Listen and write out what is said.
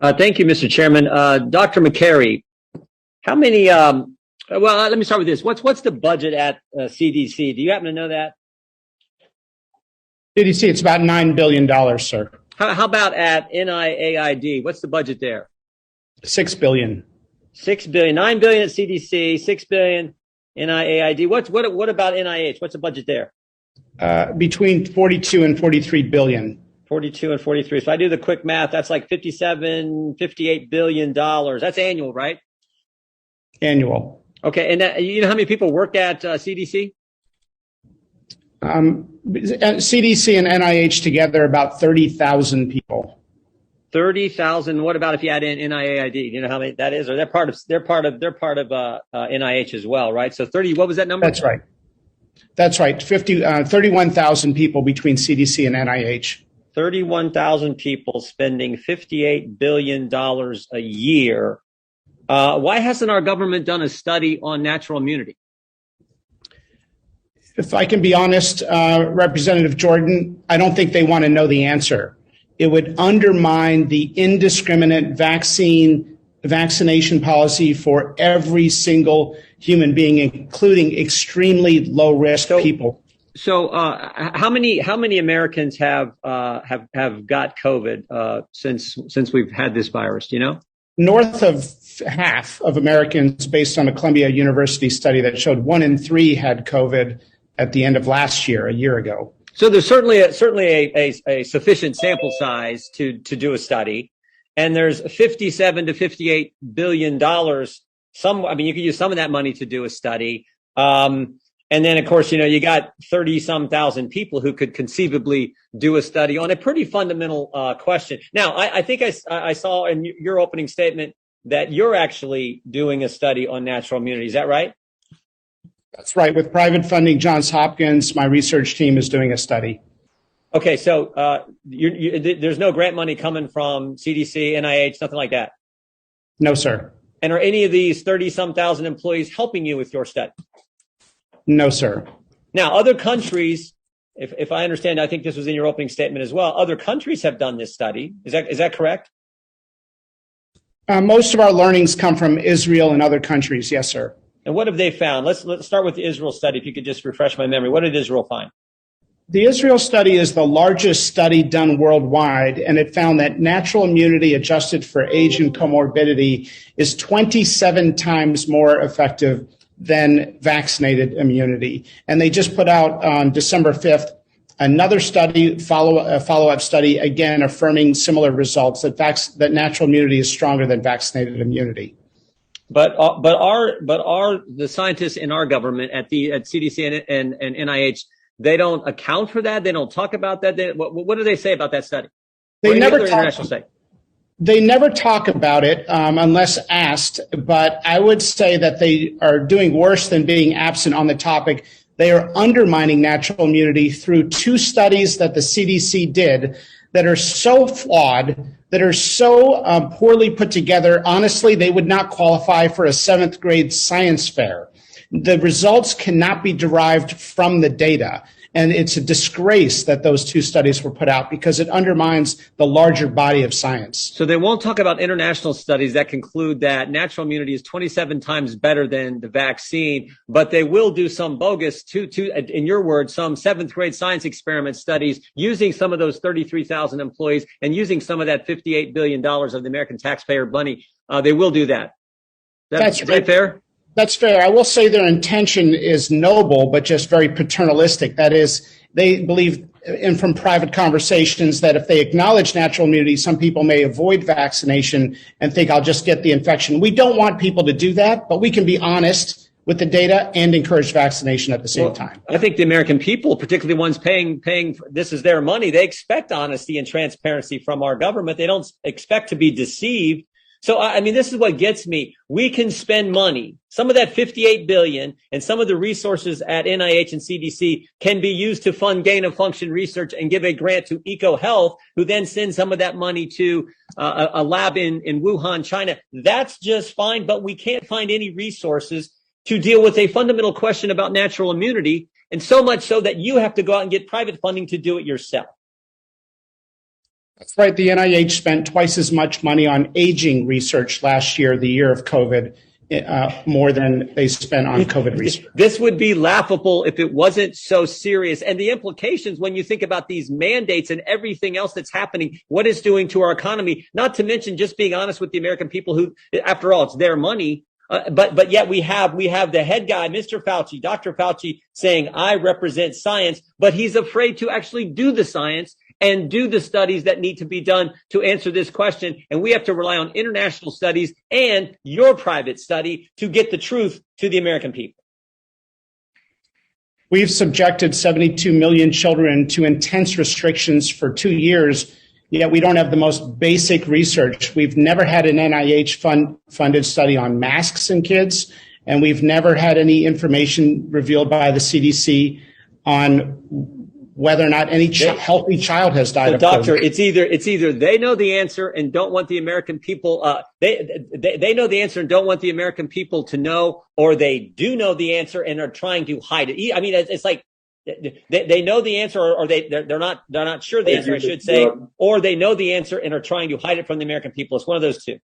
Thank you, Mr. Chairman. Dr. McCary, how many, let me start with this. What's the budget at CDC? Do you happen to know that? CDC, it's about $9 billion, sir. How about at NIAID? What's the budget there? $6 billion. 6 billion, 9 billion at CDC, 6 billion NIAID. What about NIH? What's the budget there? Between 42 and 43 billion. 42 and 43. So I do the quick math. That's like 58 billion dollars. That's annual, right? Annual. Okay. And you know how many people work at CDC? CDC and NIH together, about 30,000 people. 30,000. What about if you add in NIAID? Do you know how many that is? Or they're part of NIH as well, right? So 30. What was that number? That's right. That's right. 31,000 people between CDC and NIH. 31,000 people spending $58 billion a year. Why hasn't our government done a study on natural immunity? If I can be honest, Representative Jordan, I don't think they want to know the answer. It would undermine the indiscriminate vaccination policy for every single human being, including extremely low risk people. So, how many Americans have got COVID since we've had this virus? Do you know? North of half of Americans, based on a Columbia University study that showed 1 in 3 had COVID at the end of last year, a year ago. So there's certainly a sufficient sample size to do a study, and there's 57 to 58 billion dollars. You could use some of that money to do a study. And then, of course, you got 30-some thousand people who could conceivably do a study on a pretty fundamental question. Now, I think I saw in your opening statement that you're actually doing a study on natural immunity. Is that right? That's right. With private funding, Johns Hopkins, my research team is doing a study. Okay, so there's no grant money coming from CDC, NIH, nothing like that? No, sir. And are any of these 30-some thousand employees helping you with your study? No, sir. Now, other countries, if I understand, I think this was in your opening statement as well, other countries have done this study. Is that correct? Most of our learnings come from Israel and other countries. Yes, sir. And what have they found? Let's start with the Israel study, if you could just refresh my memory. What did Israel find? The Israel study is the largest study done worldwide, and it found that natural immunity adjusted for age and comorbidity is 27 times more effective than vaccinated immunity. And they just put out on December 5th another study, follow-up study, again affirming similar results, that natural immunity is stronger than vaccinated immunity. But the scientists in our government at CDC and NIH, they don't account for that. They don't talk about that. What do they say about that study? They never talk about it unless asked. But I would say that they are doing worse than being absent on the topic. They are undermining natural immunity through 2 studies that the CDC did that are so flawed, that are so poorly put together. Honestly, they would not qualify for a 7th grade science fair. The results cannot be derived from the data. And it's a disgrace that those 2 studies were put out because it undermines the larger body of science. So they won't talk about international studies that conclude that natural immunity is 27 times better than the vaccine, but they will do some bogus, in your words, some 7th grade science experiment studies using some of those 33,000 employees and using some of that $58 billion of the American taxpayer money. They will do that. Is that fair? That's fair. I will say their intention is noble, but just very paternalistic. That is, they believe, and from private conversations, that if they acknowledge natural immunity, some people may avoid vaccination and think, I'll just get the infection. We don't want people to do that, but we can be honest with the data and encourage vaccination at the same time. I think the American people, particularly ones paying, this is their money, they expect honesty and transparency from our government. They don't expect to be deceived. So, this is what gets me. We can spend money. Some of that 58 billion and some of the resources at NIH and CDC can be used to fund gain of function research and give a grant to EcoHealth, who then sends some of that money to a lab in Wuhan, China. That's just fine, but we can't find any resources to deal with a fundamental question about natural immunity, and so much so that you have to go out and get private funding to do it yourself. That's right. The NIH spent twice as much money on aging research last year, the year of COVID, more than they spent on COVID research. This would be laughable if it wasn't so serious. And the implications when you think about these mandates and everything else that's happening, what it's doing to our economy, not to mention just being honest with the American people who, after all, it's their money. But yet we have the head guy, Mr. Fauci, Dr. Fauci, saying, I represent science, but he's afraid to actually do the science and do the studies that need to be done to answer this question. And we have to rely on international studies and your private study to get the truth to the American people. We've subjected 72 million children to intense restrictions for 2 years, yet we don't have the most basic research. We've never had an NIH funded study on masks in kids, and we've never had any information revealed by the CDC on whether or not any healthy child has died of Doctor, COVID. It's either they know the answer and don't want the American people, they know the answer and don't want the American people to know, or they do know the answer and are trying to hide it. I mean, it's like they know the answer, or they're not sure the answer, I should say, or they know the answer and are trying to hide it from the American people. It's one of those two.